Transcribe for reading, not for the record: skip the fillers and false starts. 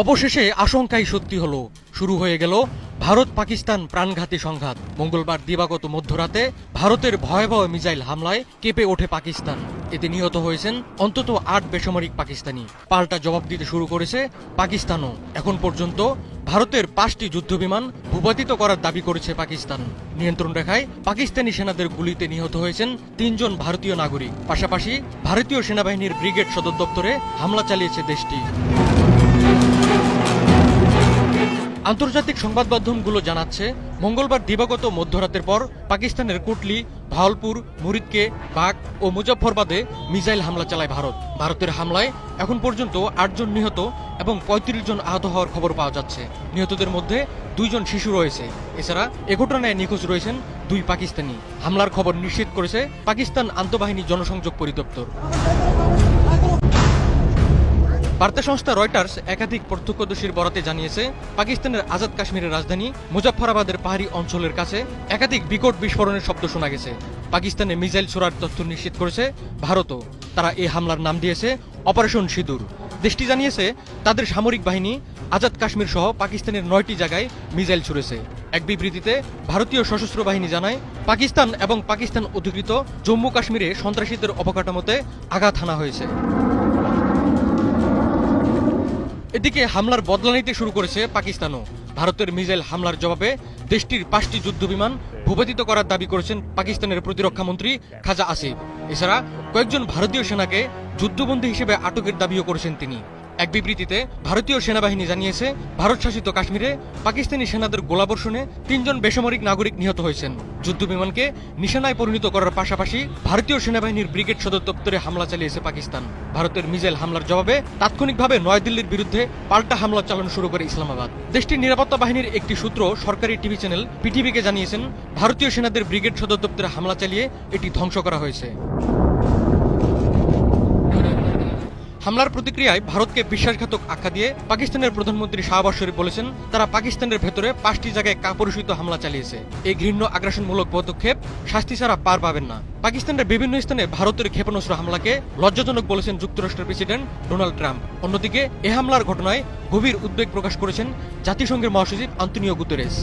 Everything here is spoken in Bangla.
অবশেষে আশঙ্কাই সত্যি হলো, শুরু হয়ে গেল ভারত পাকিস্তান প্রাণঘাতী সংঘাত। মঙ্গলবার দিবাগত মধ্যরাতে ভারতের ভয়াবহ মিসাইল হামলায় কেঁপে ওঠে পাকিস্তান। এতে নিহত হয়েছেন অন্তত ৮ বেসামরিক পাকিস্তানি। পাল্টা জবাব দিতে শুরু করেছে পাকিস্তানও। এখন পর্যন্ত ভারতের ৫টি যুদ্ধবিমান ভূপাতিত করার দাবি করেছে পাকিস্তান। নিয়ন্ত্রণ রেখায় পাকিস্তানি সেনাদের গুলিতে নিহত হয়েছেন ৩ জন ভারতীয় নাগরিক। পাশাপাশি ভারতীয় সেনাবাহিনীর ব্রিগেড সদর দপ্তরে হামলা চালিয়েছে দেশটি। আন্তর্জাতিক সংবাদ মাধ্যমগুলো জানাচ্ছে, মঙ্গলবার দিবাগত মধ্যরাতের পর পাকিস্তানের কুটলি, ভাওয়ালপুর, মুরিদকে, বাগ ও মুজফ্ফরবাদে মিসাইল হামলা চালায় ভারত। ভারতের হামলায় এখন পর্যন্ত ৮ জন নিহত এবং ৩৫ জন আহত হওয়ার খবর পাওয়া যাচ্ছে। নিহতদের মধ্যে ২ জন শিশু রয়েছে। এছাড়া এ ঘটনায় নিখোঁজ রয়েছেন ২ পাকিস্তানি। হামলার খবর নিশ্চিত করেছে পাকিস্তান আন্তঃবাহিনী জনসংযোগ পরিদপ্তর। বার্তা সংস্থা রয়টার্স একাধিক প্রত্যক্ষদর্শীর বরাতে জানিয়েছে, পাকিস্তানের আজাদ কাশ্মীরের রাজধানী মুজফ্ফরাবাদের পাহাড়ি অঞ্চলের কাছে একাধিক বিকট বিস্ফোরণের শব্দ শোনা গেছে। পাকিস্তানে মিসাইল ছোড়ার তথ্য নিশ্চিত করেছে ভারতও। তারা এই হামলার নাম দিয়েছে অপারেশন সিঁদুর। দেশটি জানিয়েছে, তাদের সামরিক বাহিনী আজাদ কাশ্মীর সহ পাকিস্তানের ৯টি জায়গায় মিসাইল ছুড়েছে। এক বিবৃতিতে ভারতীয় সশস্ত্র বাহিনী জানায়, পাকিস্তান এবং পাকিস্তান অধিকৃত জম্মু কাশ্মীরে সন্ত্রাসীদের অবকাঠামোতে আঘাত হানা হয়েছে। এদিকে হামলার বদলা নিতে শুরু করেছে পাকিস্তানও। ভারতের মিসাইল হামলার জবাবে দেশটির ৫টি যুদ্ধবিমান ভূপাতিত করার দাবি করেছেন পাকিস্তানের প্রতিরক্ষা মন্ত্রী খাজা আসিফ। এছাড়া কয়েকজন ভারতীয় সেনাকে যুদ্ধবন্দী হিসেবে আটকের দাবিও করেছেন তিনি। এক বিবৃতিতে ভারতীয় সেনাবাহিনী জানিয়েছে, ভারত শাসিত কাশ্মীরে পাকিস্তানি সেনাদের গোলাবর্ষণে ৩ জন বেসামরিক নাগরিক নিহত হয়েছেন। যুদ্ধবিমানকে নিশানায় পরিণত করার পাশাপাশি ভারতীয় সেনাবাহিনীর ব্রিগেড সদর দপ্তরে হামলা চালিয়েছে পাকিস্তান। ভারতের মিসাইল হামলার জবাবে তাৎক্ষণিকভাবে নয়াদিল্লির বিরুদ্ধে পাল্টা হামলা চালানো শুরু করে ইসলামাবাদ। দেশটির নিরাপত্তা বাহিনীর একটি সূত্র সরকারি টিভি চ্যানেল পিটিভিকে জানিয়েছেন, ভারতীয় সেনাদের ব্রিগেড সদর দপ্তরে হামলা চালিয়ে এটি ধ্বংস করা হয়েছে। হামলার প্রতিক্রিয়ায় ভারতকে বিশ্বাসঘাতক আখ্যা দিয়ে পাকিস্তানের প্রধানমন্ত্রী শাহবাজ শরীফ বলেছেন, তারা পাকিস্তানের ভেতরে ৫টি জায়গায় কাপুরুষিত হামলা চালিয়েছে। এই ঘৃণ্য আগ্রাসনমূলক পদক্ষেপ শাস্তি ছাড়া পার পাবেন না। পাকিস্তানের বিভিন্ন স্থানে ভারতের ক্ষেপণাস্ত্র হামলাকে লজ্জাজনক বলেছেন যুক্তরাষ্ট্রের প্রেসিডেন্ট ডোনাল্ড ট্রাম্প। অন্যদিকে এ হামলার ঘটনায় গভীর উদ্বেগ প্রকাশ করেছেন জাতিসংঘের মহাসচিব আন্তোনিও গুতেরেস।